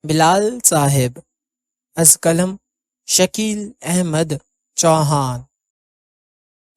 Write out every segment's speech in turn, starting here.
بلال صاحب از قلم شکیل احمد چوہان۔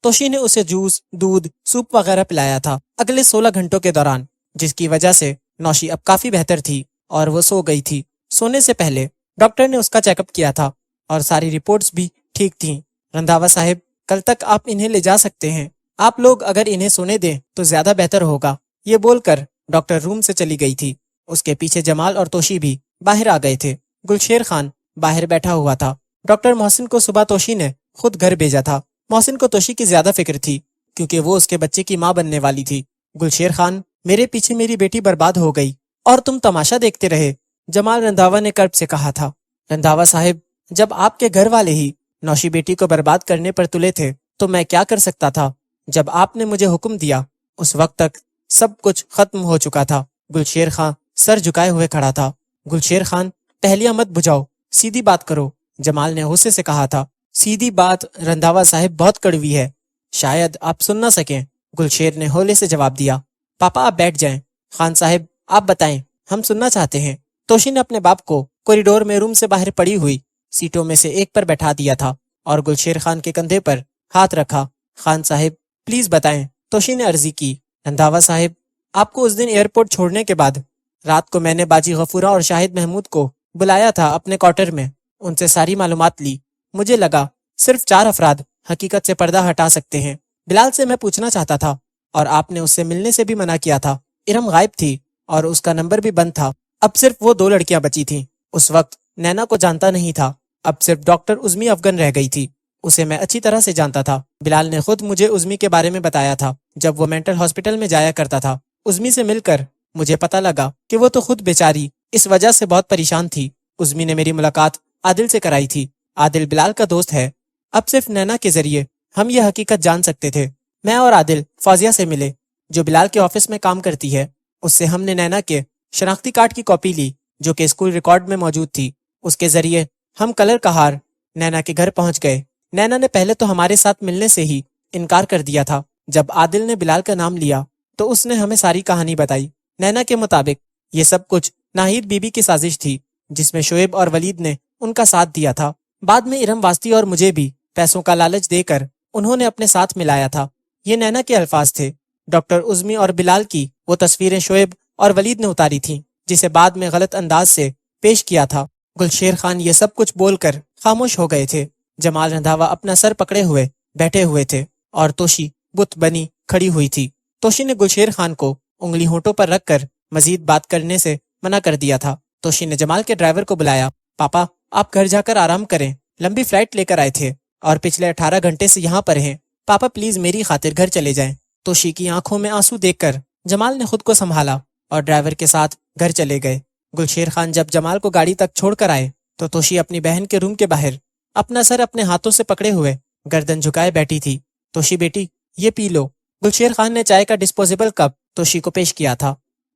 توشی نے اسے جوس، دودھ، سوپ وغیرہ پلایا تھا اگلے 16 گھنٹوں کے دوران، جس کی وجہ سے نوشی اب کافی بہتر تھی اور وہ سو گئی تھی۔ سونے سے پہلے ڈاکٹر نے اس کا چیک اپ کیا تھا اور ساری رپورٹس بھی ٹھیک تھیں۔ رندھاوا صاحب، کل تک آپ انہیں لے جا سکتے ہیں۔ آپ لوگ اگر انہیں سونے دیں تو زیادہ بہتر ہوگا۔ یہ بول کر ڈاکٹر روم سے چلی گئی تھی۔ اس کے پیچھے جمال اور توشی بھی باہر آ گئے تھے۔ گلشیر خان باہر بیٹھا ہوا تھا۔ ڈاکٹر محسن کو صبح توشی نے خود گھر بھیجا تھا۔ محسن کو توشی کی زیادہ فکر تھی کیونکہ وہ اس کے بچے کی ماں بننے والی تھی۔ گلشیر خان، میرے پیچھے میری بیٹی برباد ہو گئی اور تم تماشا دیکھتے رہے، جمال رندھاوا نے کرب سے کہا تھا۔ رندھاوا صاحب، جب آپ کے گھر والے ہی نوشی بیٹی کو برباد کرنے پر تلے تھے تو میں کیا کر سکتا تھا؟ جب آپ نے مجھے حکم دیا اس وقت تک سب کچھ ختم ہو چکا تھا۔ گلشیر خان سر جھکائے ہوئے کھڑا تھا۔ گلشیر خان، پہلیاں مت بجھاؤ، سیدھی بات کرو، جمال نے غصے سے کہا تھا۔ سیدھی بات رندھاوا صاحب بہت کڑوی ہے، شاید آپ سن نہ سکیں، گلشیر نے ہولے سے جواب دیا۔ پاپا آپ بیٹھ جائیں۔ خان صاحب آپ بتائیں، ہم سننا چاہتے ہیں۔ توشی نے اپنے باپ کو کوریڈور میں روم سے باہر پڑی ہوئی سیٹوں میں سے ایک پر بیٹھا دیا تھا اور گلشیر خان کے کندھے پر ہاتھ رکھا۔ خان صاحب پلیز بتائیں، توشی نے عرضی کی۔ رندھاوا صاحب، آپ کو اس دن ایئرپورٹ چھوڑنے کے بعد رات کو میں نے باجی غفورہ اور شاہد محمود کو بلایا تھا اپنے کوارٹر میں، ان سے ساری معلومات لی۔ مجھے لگا صرف 4 افراد حقیقت سے پردہ ہٹا سکتے ہیں۔ بلال سے میں پوچھنا چاہتا تھا اور آپ نے اس سے ملنے سے بھی منع کیا تھا۔ ارم غائب تھی اور اس کا نمبر بھی بند تھا۔ اب صرف وہ 2 لڑکیاں بچی تھیں۔ اس وقت نینا کو جانتا نہیں تھا، اب صرف ڈاکٹر عظمی افغن رہ گئی تھی، اسے میں اچھی طرح سے جانتا تھا۔ بلال نے خود مجھے عظمی کے بارے میں بتایا تھا جب وہ مینٹل ہاسپٹل میں جایا کرتا تھا۔ عظمی سے مل کر مجھے پتہ لگا کہ وہ تو خود بیچاری اس وجہ سے بہت پریشان تھی۔ عظمی نے میری ملاقات عادل سے کرائی تھی۔ عادل بلال کا دوست ہے۔ اب صرف نینا کے ذریعے ہم یہ حقیقت جان سکتے تھے۔ میں اور عادل فوزیہ سے ملے جو بلال کے آفس میں کام کرتی ہے۔ اس سے ہم نے نینا کے شناختی کارڈ کی کاپی لی جو کہ اسکول ریکارڈ میں موجود تھی۔ اس کے ذریعے ہم کلر کا ہار نینا کے گھر پہنچ گئے۔ نینا نے پہلے تو ہمارے ساتھ ملنے سے ہی انکار کر دیا تھا۔ جب عادل نے بلال کا نام لیا تو اس نے ہمیں ساری کہانی بتائی۔ نینا کے مطابق یہ سب کچھ ناہید بی بی کی سازش تھی جس میں شعیب اور ولید نے ان کا ساتھ دیا تھا۔ بعد میں ارم واسطی اور مجھے بھی پیسوں کا لالچ دے کر انہوں نے اپنے ساتھ ملایا تھا۔ یہ نینا کے الفاظ تھے۔ ڈاکٹر عظمی اور بلال کی وہ تصویریں شعیب اور ولید نے اتاری تھیں جسے بعد میں غلط انداز سے پیش کیا تھا۔ گلشیر خان یہ سب کچھ بول کر خاموش ہو گئے تھے۔ جمال رندھاوا اپنا سر پکڑے ہوئے بیٹھے ہوئے تھے اور توشی بت بنی کھڑی ہوئی تھی۔ توشی نے گلشیر خان کو انگلی ہونٹوں پر رکھ کر مزید بات کرنے سے منع کر دیا تھا۔ توشی نے جمال کے ڈرائیور کو بلایا۔ پاپا آپ گھر جا کر آرام کریں، لمبی فلائٹ لے کر آئے تھے اور پچھلے 18 گھنٹے سے یہاں پر ہیں۔ پاپا پلیز میری خاطر گھر چلے جائیں۔ توشی کی آنکھوں میں آنسو دیکھ کر جمال نے خود کو سنبھالا اور ڈرائیور کے ساتھ گھر چلے گئے۔ گلشیر خان جب جمال کو گاڑی تک چھوڑ کر آئے تو توشی اپنی بہن کے روم کے باہر اپنا سر اپنے ہاتھوں سے پکڑے ہوئے گردن جھکائے بیٹھی تھی۔ توشی بیٹی یہ پی لو۔ گلشیر خان نے چائے کا ڈسپوزیبل کپ توشی کو پیش کیا تھا۔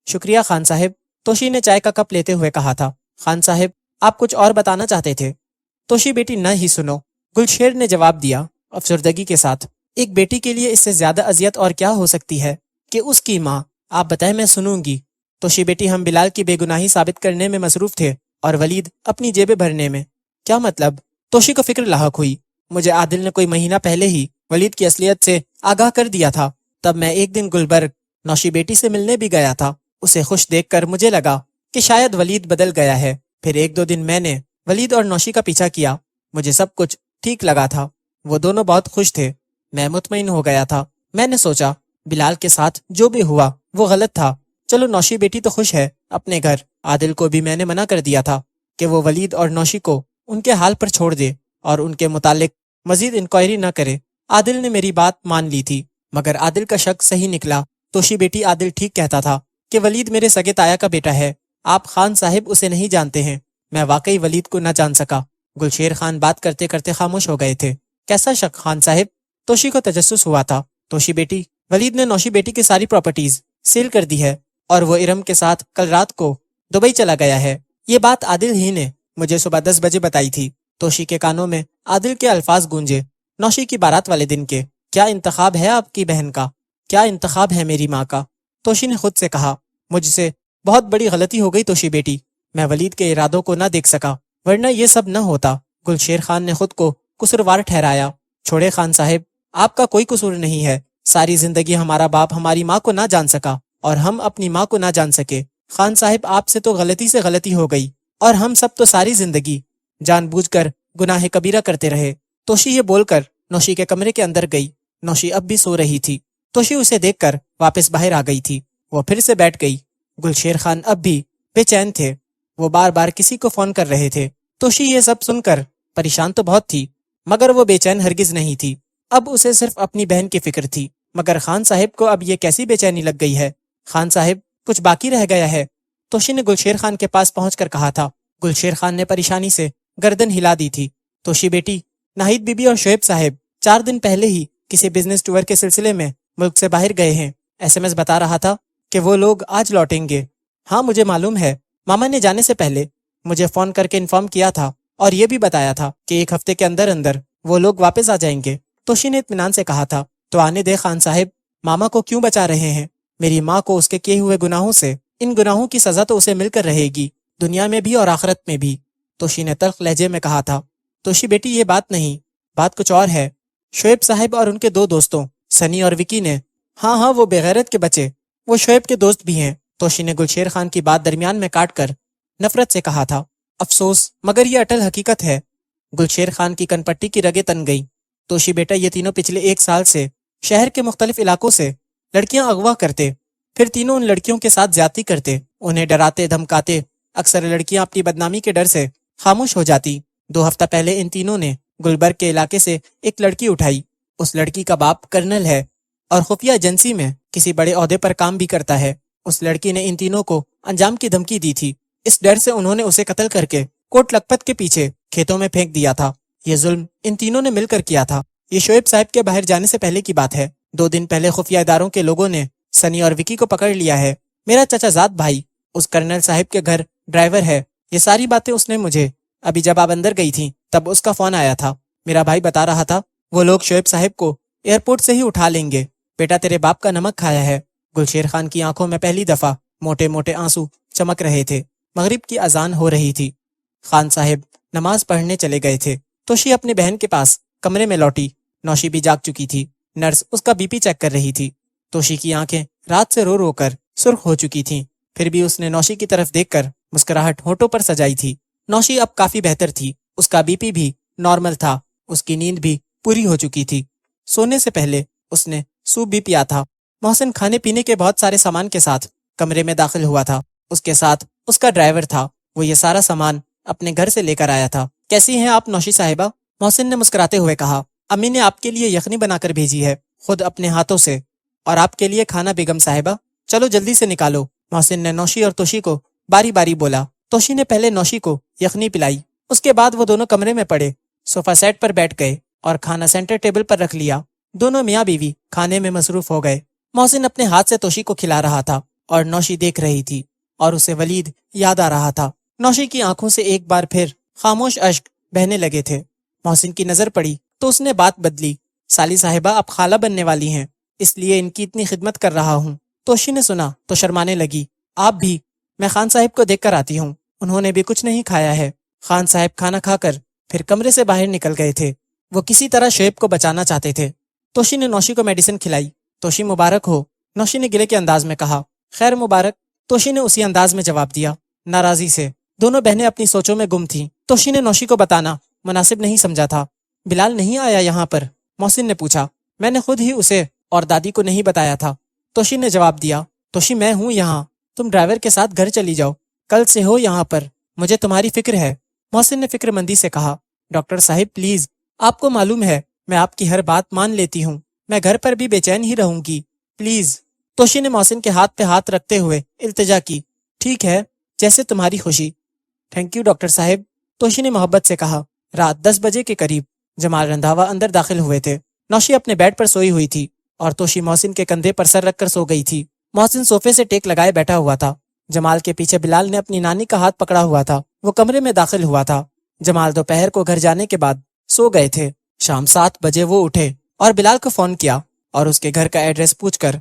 شکریہ خان صاحب، توشی نے چائے کا کپ لیتے ہوئے کہا تھا۔ خان صاحب آپ کچھ اور بتانا چاہتے تھے؟ توشی بیٹی نہ ہی سنو، گلشیر نے جواب دیا افسردگی کے ساتھ۔ ایک بیٹی کے لیے اس سے زیادہ اذیت اور کیا ہو سکتی ہے کہ اس کی ماں، آپ بتائیں میں سنوں گی۔ توشی بیٹی ہم بلال کی بے گناہی ثابت کرنے میں مصروف تھے اور ولید اپنی جیبیں بھرنے میں۔ کیا مطلب؟ توشی کو فکر لاحق ہوئی۔ مجھے عادل نے کوئی مہینہ پہلے ہی ولید کی اصلیت سے آگاہ کر دیا تھا۔ تب میں ایک دن گلبرگ نوشی بیٹی سے ملنے بھی گیا تھا۔ اسے خوش دیکھ کر مجھے لگا کہ شاید ولید بدل گیا ہے۔ پھر 1-2 دن میں نے ولید اور نوشی کا پیچھا کیا۔ مجھے سب کچھ ٹھیک لگا تھا، وہ دونوں بہت خوش تھے۔ میں مطمئن ہو گیا تھا۔ میں نے سوچا بلال کے ساتھ جو بھی ہوا وہ غلط تھا، چلو نوشی بیٹی تو خوش ہے اپنے گھر۔ عادل کو بھی میں نے منع کر دیا تھا کہ وہ ولید اور نوشی کو ان کے حال پر چھوڑ دے اور ان کے متعلق مزید انکوائری نہ کرے۔ عادل نے میری بات مان لی تھی مگر عادل کا شک صحیح نکلا۔ توشی بیٹی عادل ٹھیک کہتا تھا کہ ولید میرے سگے تایا کا بیٹا ہے۔ آپ خان صاحب اسے نہیں جانتے ہیں۔ میں واقعی ولید کو نہ جان سکا۔ گلشیر خان بات کرتے کرتے خاموش ہو گئے تھے۔ کیسا شک خان صاحب؟ توشی کو تجسس ہوا تھا۔ توشی بیٹی ولید نے نوشی بیٹی کی ساری پراپرٹیز سیل کر دی ہے اور وہ ارم کے ساتھ کل رات کو دبئی چلا گیا ہے۔ یہ بات عادل ہی نے مجھے صبح 10 بجے بتائی تھی۔ توشی کے کانوں میں عادل کے الفاظ گونجے، نوشی کی بارات والے دن کے۔ کیا انتخاب ہے آپ کی بہن کا؟ کیا انتخاب ہے میری ماں کا؟ توشی نے خود سے کہا، مجھ سے بہت بڑی غلطی ہو گئی توشی بیٹی، میں ولید کے ارادوں کو نہ دیکھ سکا، ورنہ یہ سب نہ ہوتا۔ گلشیر خان نے خود کو قصوروار ٹھہرایا۔ چھوڑے خان صاحب، آپ کا کوئی قصور نہیں ہے۔ ساری زندگی ہمارا باپ ہماری ماں کو نہ جان سکا اور ہم اپنی ماں کو نہ جان سکے۔ خان صاحب، آپ سے تو غلطی سے غلطی ہو گئی، اور ہم سب تو ساری زندگی جان بوجھ کر گناہ کبیرہ کرتے رہے۔ توشی یہ بول کر نوشی کے کمرے کے اندر گئی۔ نوشی اب بھی سو رہی تھی۔ توشی اسے دیکھ کر واپس باہر آ گئی تھی۔ وہ پھر سے بیٹھ گئی۔ گلشیر خان اب بھی بے چین تھے۔ وہ بار بار کسی کو فون کر رہے تھے۔ توشی یہ سب سن کر پریشان تو بہت تھی، مگر وہ بے چین ہرگز نہیں تھی۔ اب اسے صرف اپنی بہن کی فکر تھی۔ مگر خان صاحب کو اب یہ کیسی بے چینی لگ گئی ہے؟ خان صاحب، کچھ باقی رہ گیا ہے؟ توشی نے گلشیر خان کے پاس پہنچ کر کہا تھا۔ گلشیر خان نے پریشانی سے گردن ہلا دی تھی۔ توشی بیٹی، ناہید بی بی اور شعیب صاحب 4 دن پہلے ہی کسی بزنس ٹور کے سلسلے میں ملک سے باہر گئے ہیں۔ SMS بتا رہا تھا کہ وہ لوگ آج لوٹیں گے۔ ہاں مجھے معلوم ہے، ماما نے جانے سے پہلے مجھے فون کر کے انفارم کیا تھا اور یہ بھی بتایا تھا کہ 1 ہفتے کے اندر اندر وہ لوگ واپس آ جائیں گے۔ توشی نے اطمینان سے کہا تھا، تو آنے دے خان صاحب، ماما کو کیوں بچا رہے ہیں؟ میری ماں کو اس کے کیے ہوئے گناہوں سے، ان گناہوں کی سزا تو اسے مل کر رہے گی، دنیا میں بھی اور آخرت میں بھی۔ توشی نے تلخ لہجے میں کہا تھا۔ توشی بیٹی، یہ بات نہیں، بات کچھ اور ہے۔ شعیب صاحب اور ان کے 2 دوستوں سنی اور وکی نے، ہاں وہ بغیرت کے بچے، وہ شعیب کے دوست بھی ہیں۔ توشی نے گلشیر خان کی بات درمیان میں کاٹ کر نفرت سے کہا تھا۔ افسوس، مگر یہ اٹل حقیقت ہے۔ گلشیر خان کی کن پٹی کی رگیں تن گئی۔ توشی بیٹا، یہ تینوں پچھلے 1 سال سے شہر کے مختلف علاقوں سے لڑکیاں اغوا کرتے، پھر تینوں ان لڑکیوں کے ساتھ زیادتی کرتے، انہیں ڈراتے دھمکاتے۔ اکثر لڑکیاں اپنی بدنامی کے ڈر سے خاموش ہو جاتی۔ 2 ہفتہ پہلے ان تینوں نے گلبرگ کے علاقے سے ایک لڑکی اٹھائی۔ اس لڑکی کا باپ کرنل ہے اور خفیہ ایجنسی میں کسی بڑے عہدے پر کام بھی کرتا ہے۔ اس لڑکی نے ان تینوں کو انجام کی دھمکی دی تھی۔ اس ڈر سے انہوں نے اسے قتل کر کے کوٹ لکھپت کے پیچھے کھیتوں میں پھینک دیا تھا۔ یہ ظلم ان تینوں نے مل کر کیا تھا۔ یہ شعیب صاحب کے باہر جانے سے پہلے کی بات ہے۔ 2 دن پہلے خفیہ اداروں کے لوگوں نے سنی اور وکی کو پکڑ لیا ہے۔ میرا چچا زاد بھائی اس کرنل صاحب کے گھر ڈرائیور ہے۔ یہ ساری باتیں اس نے مجھے ابھی جب آپ اندر گئی تھیں تب اس کا فون آیا تھا۔ میرا بھائی بتا رہا تھا وہ لوگ شعیب صاحب کو ایئرپورٹ سے ہی اٹھا لیں گے۔ بیٹا، تیرے باپ کا نمک کھایا ہے۔ گلشیر خان کی آنکھوں میں پہلی دفعہ موٹے موٹے آنسو چمک رہے تھے۔ مغرب کی اذان ہو رہی تھی۔ خان صاحب نماز پڑھنے چلے گئے تھے۔ توشی اپنی بہن کے پاس کمرے میں لوٹی۔ نوشی بھی جاگ چکی تھی۔ نرس اس کا BP چیک کر رہی تھی۔ توشی کی آنکھیں رات سے رو رو کر سرخ ہو چکی تھیں، پھر بھی اس نے نوشی کی طرف دیکھ کر مسکراہٹ ہونٹوں پر سجائی تھی۔ نوشی اب کافی بہتر تھی۔ اس کا BP بھی نارمل تھا۔ اس کی نیند بھی پوری ہو چکی تھی۔ سونے سے پہلے اس نے سوپ بھی پیا تھا۔ محسن کھانے پینے کے بہت سارے سامان کے ساتھ کمرے میں داخل ہوا تھا۔ اس کے ساتھ اس کا ڈرائیور تھا۔ وہ یہ سارا سامان اپنے گھر سے لے کر آیا تھا۔ کیسی ہیں آپ نوشی صاحبہ؟ محسن نے مسکراتے ہوئے کہا۔ امی نے آپ کے لیے یخنی بنا کر بھیجی ہے، خود اپنے ہاتھوں سے، اور آپ کے لیے کھانا بیگم صاحبہ، چلو جلدی سے نکالو۔ محسن نے نوشی اور توشی کو باری باری بولا۔ توشی نے پہلے نوشی کو یخنی پلائی، اس کے بعد وہ دونوں کمرے میں پڑے، صوفہ سیٹ پر بیٹھ گئے اور کھانا سینٹر ٹیبل پر رکھ لیا۔ دونوں میاں بیوی کھانے میں مصروف ہو گئے۔ محسن اپنے ہاتھ سے توشی کو کھلا رہا تھا اور نوشی دیکھ رہی تھی، اور اسے ولید یاد آ رہا تھا۔ نوشی کی آنکھوں سے ایک بار پھر خاموش اشک بہنے لگے تھے۔ محسن کی نظر پڑی تو اس نے بات بدلی۔ سالی صاحبہ، آپ خالہ بننے والی ہیں، اس لیے ان کی اتنی خدمت کر رہا ہوں۔ توشی نے سنا تو شرمانے لگی۔ آپ بھی؟ میں خان صاحب کو دیکھ کر آتی ہوں، انہوں نے بھی کچھ نہیں کھایا ہے۔ خان صاحب کھانا کھا کر پھر کمرے سے باہر نکل گئے تھے۔ وہ کسی طرح شعیب کو بچانا چاہتے تھے۔ توشی نے نوشی کو میڈیسن کھلائی۔ توشی مبارک ہو، نوشی نے گلے کے انداز میں کہا۔ خیر مبارک، توشی نے اسی انداز میں جواب دیا، ناراضی سے۔ دونوں بہنیں اپنی سوچوں میں گم تھیں۔ توشی نے نوشی کو بتانا مناسب نہیں سمجھا تھا۔ بلال نہیں آیا یہاں پر؟ محسن نے پوچھا۔ میں نے خود ہی اسے اور دادی کو نہیں بتایا تھا، توشی نے جواب دیا۔ توشی، میں ہوں یہاں، تم ڈرائیور کے ساتھ گھر چلی جاؤ، کل سے ہو یہاں پر، مجھے تمہاری فکر ہے۔ محسن نے فکر مندی سے کہا۔ ڈاکٹر صاحب پلیز، آپ کو معلوم ہے میں آپ کی ہر بات مان لیتی ہوں، میں گھر پر بھی بے چین ہی رہوں گی، پلیز۔ توشی نے محسن کے ہاتھ پہ ہاتھ رکھتے ہوئے التجا کی۔ ٹھیک ہے، جیسے تمہاری خوشی۔ تھینک یو ڈاکٹر صاحب، توشی نے محبت سے کہا۔ رات 10 بجے کے قریب جمال رندھاوا اندر داخل ہوئے تھے۔ نوشی اپنے بیڈ پر سوئی ہوئی تھی اور توشی محسن کے کندھے پر سر رکھ کر سو گئی تھی۔ محسن صوفے سے ٹیک لگائے بیٹھا ہوا تھا۔ جمال کے پیچھے بلال نے اپنی نانی کا ہاتھ پکڑا ہوا تھا۔ وہ کمرے میں داخل ہوا تھا۔ جمال دوپہر کو گھر جانے کے بعد سو گئے تھے۔ شام 7 بجے وہ اٹھے اور بلال کو فون کیا اور اس کے گھر کا ایڈریس پوچھ کر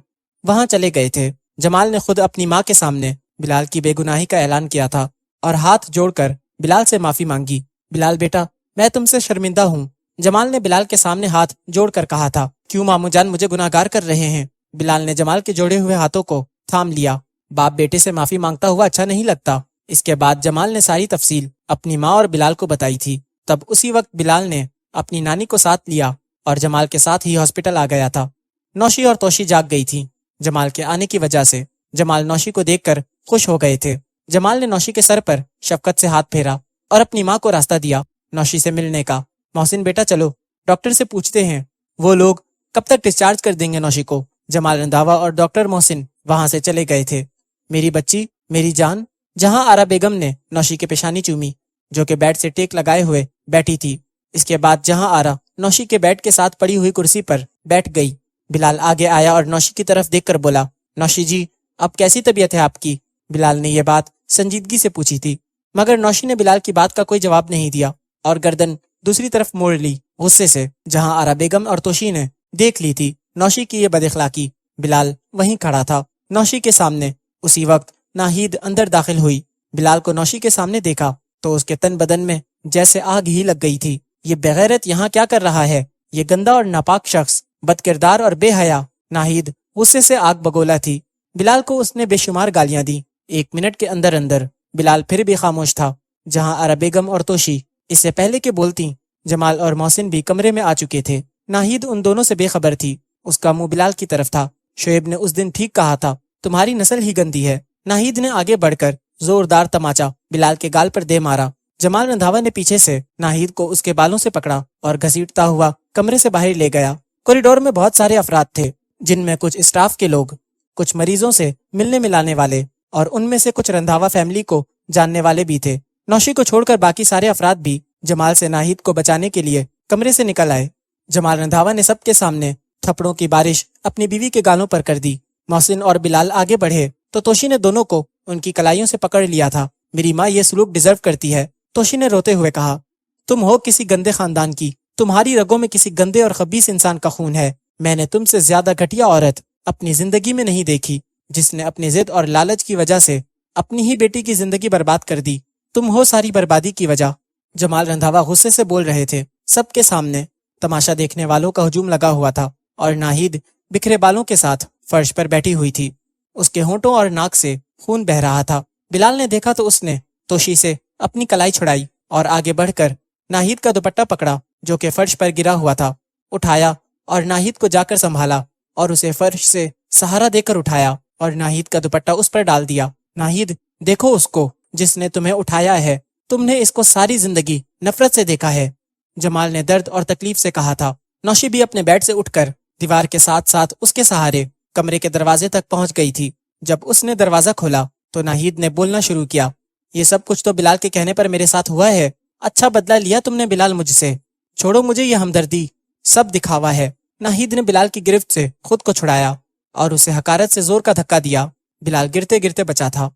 وہاں چلے گئے تھے۔ جمال نے خود اپنی ماں کے سامنے بلال کی بے گناہی کا اعلان کیا تھا اور ہاتھ جوڑ کر بلال سے معافی مانگی۔ بلال بیٹا، میں تم سے شرمندہ ہوں، جمال نے بلال کے سامنے ہاتھ جوڑ کر کہا تھا۔ کیوں ماموں جان مجھے گناہگار کر رہے ہیں؟ بلال نے جمال کے جوڑے ہوئے ہاتھوں کو تھام لیا۔ باپ بیٹے سے معافی مانگتا ہوا اچھا نہیں لگتا۔ اس کے بعد جمال نے ساری تفصیل اپنی ماں اور بلال کو بتائی تھی۔ تب اسی وقت بلال نے اپنی نانی کو ساتھ لیا اور جمال کے ساتھ ہی ہاسپٹل آ گیا تھا۔ نوشی اور توشی جاگ گئی تھی جمال کے آنے کی وجہ سے۔ جمال نوشی کو دیکھ کر خوش ہو گئے تھے۔ جمال نے نوشی کے سر پر شفقت سے ہاتھ پھیرا اور اپنی ماں کو راستہ دیا نوشی سے ملنے کا۔ محسن بیٹا چلو ڈاکٹر سے پوچھتے ہیں وہ لوگ کب تک ڈسچارج کر دیں گے نوشی کو۔ جمال رنداوا اور ڈاکٹر محسن وہاں سے چلے گئے تھے۔ میری بچی، میری جان، جہاں آرا بیگم نے نوشی کے پیشانی چومی جو کہ بیڈ سے ٹیک لگائے ہوئے بیٹھی تھی۔ اس کے بعد جہاں آرا نوشی کے بیڈ کے ساتھ پڑی ہوئی کرسی پر بیٹھ گئی، بلال آگے آیا اور نوشی کی طرف دیکھ کر بولا، نوشی جی اب کیسی طبیعت ہے آپ کی؟ بلال نے یہ بات سنجیدگی سے پوچھی تھی، مگر نوشی نے بلال کی بات کا کوئی جواب نہیں دیا اور گردن دوسری طرف موڑ لی غصے سے۔ جہاں آرا بیگم اور توشی نے دیکھ لی تھی نوشی کی یہ بد اخلاقی، بلال وہیں کھڑا تھا نوشی کے سامنے۔ اسی وقت ناہید اندر داخل ہوئی۔ بلال کو نوشی کے سامنے دیکھا تو اس کے تن بدن میں جیسے آگ ہی لگ گئی تھی۔ یہ بغیرت یہاں کیا کر رہا ہے؟ یہ گندا اور ناپاک شخص، بد کردار اور بے حیا۔ ناہید غصے سے آگ بگولا تھی۔ بلال کو اس نے بے شمار گالیاں دی۔ 1 منٹ کے اندر اندر بلال پھر بھی خاموش تھا۔ جہاں آرا بیگم اور توشی اس سے پہلے کہ بولتی، جمال اور محسن بھی کمرے میں آ چکے تھے۔ ناہید ان دونوں سے بے خبر تھی۔ اس کا منہ بلال کی طرف تھا۔ شعیب نے اس دن ٹھیک کہا تھا، تمہاری نسل ہی گندی ہے۔ ناہید نے آگے بڑھ کر زوردار تماچا بلال کے گال پر دے مارا۔ جمال رندھاوا نے پیچھے سے ناہید کو اس کے بالوں سے پکڑا اور گھسیٹتا ہوا کمرے سے باہر لے گیا۔ کوریڈور میں بہت سارے افراد تھے، جن میں کچھ اسٹاف کے لوگ، کچھ مریضوں سے ملنے ملانے والے اور ان میں سے کچھ رندھاوا فیملی کو جاننے والے بھی تھے۔ نوشی کو چھوڑ کر باقی سارے افراد بھی جمال سے ناہید کو بچانے کے لیے کمرے سے نکل آئے۔ جمال رندھاوا نے سب کے سامنے تھپڑوں کی بارش اپنی بیوی کے گالوں پر کر دی۔ محسن اور بلال آگے بڑھے تو توشی نے دونوں کو ان کی کلائیوں سے پکڑ لیا تھا۔ میری ماں یہ سلوک ڈیزرو کرتی ہے، توشی نے روتے ہوئے کہا۔ تم ہو کسی گندے خاندان کی، تمہاری رگوں میں کسی گندے اور خبیث انسان کا خون ہے۔ میں نے تم سے زیادہ گھٹیا عورت اپنی زندگی میں نہیں دیکھی، جس نے اپنی ضد اور لالچ کی وجہ سے اپنی ہی بیٹی کی زندگی برباد کر دی۔ تم ہو ساری بربادی کی وجہ۔ جمال رندھاوا غصے سے بول رہے تھے۔ سب کے سامنے تماشا دیکھنے والوں کا ہجوم لگا ہوا تھا اور ناہید بکھرے بالوں کے ساتھ فرش پر بیٹھی ہوئی تھی۔ اس کے ہونٹوں اور ناک سے خون بہہ رہا تھا۔ بلال نے دیکھا تو اس نے توشی سے اپنی کلائی چھڑائی اور آگے بڑھ کر ناہید کا دوپٹہ پکڑا جو کہ فرش پر گرا ہوا تھا، اٹھایا اور ناہید کو جا کر سنبھالا اور اسے فرش سے سہارا دے کر اٹھایا اور ناہید کا دوپٹہ اس پر ڈال دیا۔ ناہید دیکھو اس کو جس نے تمہیں اٹھایا ہے، تم نے اس کو ساری زندگی نفرت سے دیکھا ہے، جمال نے درد اور تکلیف سے کہا تھا۔ نوشی بھی اپنے بیڈ سے اٹھ کر دیوار کے ساتھ ساتھ اس کے سہارے کمرے کے دروازے تک پہنچ گئی تھی۔ جب اس نے دروازہ کھولا تو ناہید نے بولنا شروع کیا، یہ سب کچھ تو بلال کے کہنے پر میرے ساتھ ہوا ہے۔ اچھا بدلہ لیا تم نے بلال مجھ سے، چھوڑو مجھے یہ ہمدردی، سب دکھاوا ہے۔ ناہید نے بلال کی گرفت سے خود کو چھڑایا اور اسے حقارت سے زور کا دھکا دیا۔ بلال گرتے گرتے بچا تھا۔